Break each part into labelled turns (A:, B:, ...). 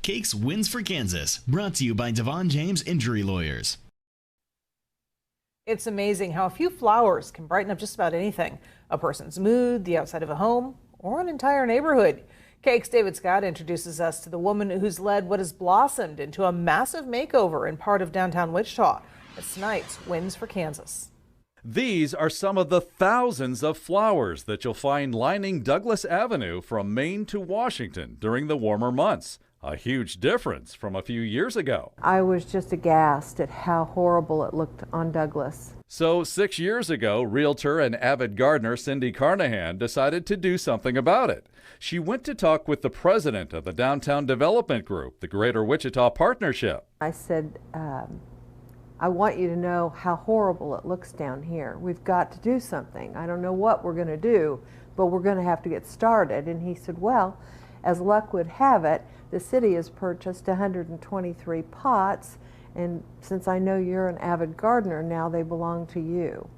A: Cakes wins for Kansas, brought to you by DeVaughn James Injury Lawyers.
B: It's amazing how a few flowers can brighten up just about anything. A person's mood, the outside of a home, or an entire neighborhood. Cakes' David Scott introduces us to the woman who's led what has blossomed into a massive makeover in part of downtown Wichita. It's tonight's Wins for Kansas.
C: These are some of the thousands of flowers that you'll find lining Douglas Avenue from Maine to Washington during the warmer months. A huge difference from a few years ago.
D: I was just aghast at how horrible it looked on Douglas.
C: So 6 years ago, realtor and avid gardener Cindy Carnahan decided to do something about it. She went to talk with the president of the Downtown Development Group, the Greater Wichita Partnership.
D: I said, I want you to know how horrible it looks down here. We've got to do something. I don't know what we're going to do, but we're going to have to get started. And he said, well, as luck would have it, the city has purchased 123 pots, and since I know you're an avid gardener, now they belong to you.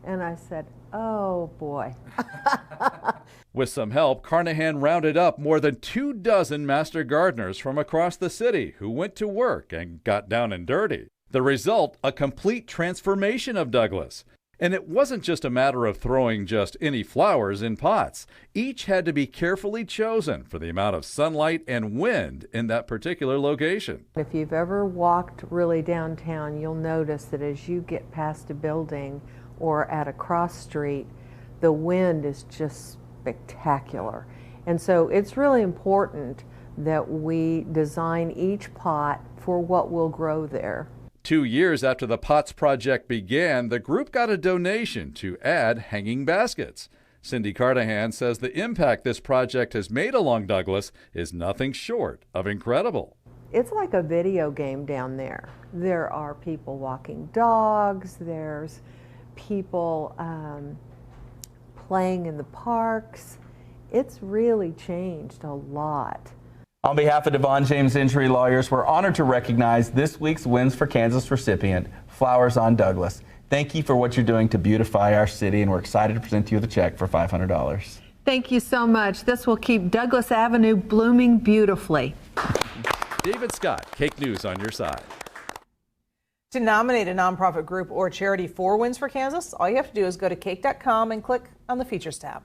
D: And I said, oh boy.
C: With some help, Carnahan rounded up more than 24 master gardeners from across the city who went to work and got down and dirty. The result, a complete transformation of Douglas. And it wasn't just a matter of throwing just any flowers in pots. Each had to be carefully chosen for the amount of sunlight and wind in that particular location.
D: If you've ever walked really downtown, you'll notice that as you get past a building or at a cross street, the wind is just spectacular. And so it's really important that we design each pot for what will grow there.
C: 2 years after the pots project began, the group got a donation to add hanging baskets. Cindy Carnahan says the impact this project has made along Douglas is nothing short of incredible.
D: It's like a video game down there. There are people walking dogs, there's people playing in the parks. It's really changed a lot.
E: On behalf of DeVaughn James Injury Lawyers, we're honored to recognize this week's Wins for Kansas recipient, Flowers on Douglas. Thank you for what you're doing to beautify our city, and we're excited to present you with a check for $500.
D: Thank you so much. This will keep Douglas Avenue blooming beautifully.
C: David Scott, Cake News on your side.
B: To nominate a nonprofit group or charity for Wins for Kansas, all you have to do is go to cake.com and click on the Features tab.